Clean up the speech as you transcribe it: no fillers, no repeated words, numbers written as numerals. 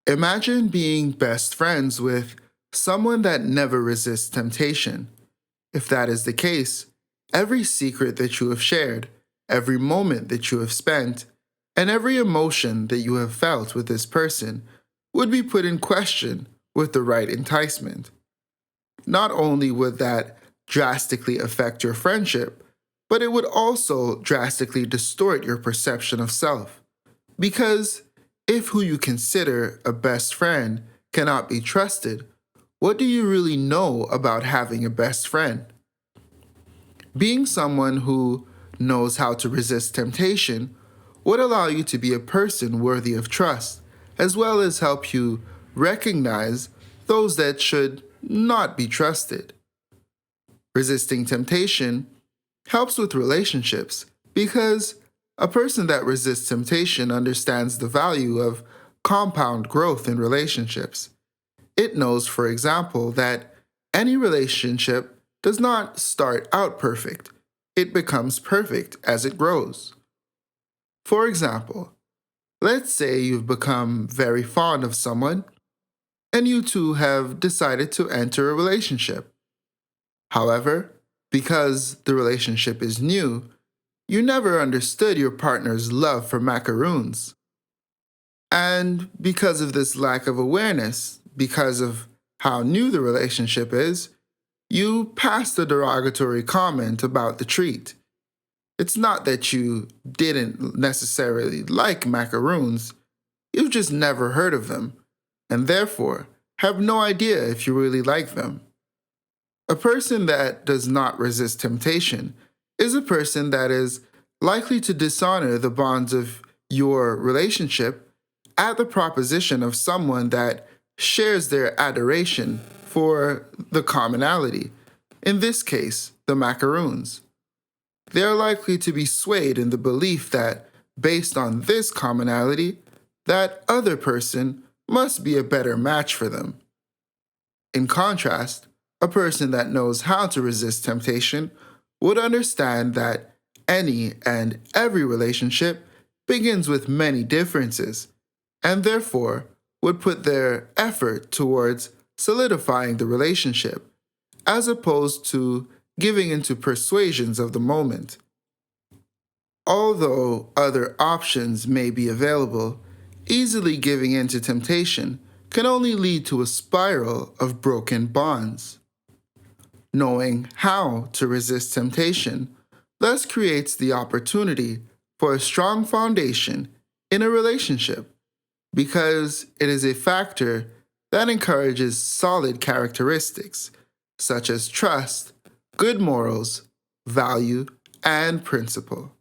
Imagine being best friends with someone that never resists temptation. If that is the case, every secret that you have shared, every moment that you have spent, and every emotion that you have felt with this person would be put in question with the right enticement. Not only would that drastically affect your friendship, but it would also drastically distort your perception of self. Because if who you consider a best friend cannot be trusted, what do you really know about having a best friend? Being someone who knows how to resist temptation would allow you to be a person worthy of trust, as well as help you recognize those that should not be trusted. Resisting temptation helps with relationships because a person that resists temptation understands the value of compound growth in relationships. It knows, for example, that any relationship does not start out perfect. It becomes perfect as it grows. For example, let's say you've become very fond of someone and you two have decided to enter a relationship. However, because the relationship is new, you never understood your partner's love for macaroons. And because of this lack of awareness, because of how new the relationship is, you passed a derogatory comment about the treat. It's not that you didn't necessarily like macaroons, you've just never heard of them, and therefore have no idea if you really like them. A person that does not resist temptation is a person that is likely to dishonor the bonds of your relationship at the proposition of someone that shares their adoration for the commonality, in this case, the macaroons. They are likely to be swayed in the belief that, based on this commonality, that other person must be a better match for them. In contrast, a person that knows how to resist temptation would understand that any and every relationship begins with many differences, and therefore would put their effort towards solidifying the relationship, as opposed to giving into persuasions of the moment. Although other options may be available, easily giving in to temptation can only lead to a spiral of broken bonds. Knowing how to resist temptation thus creates the opportunity for a strong foundation in a relationship because it is a factor that encourages solid characteristics such as trust, good morals, value, and principle.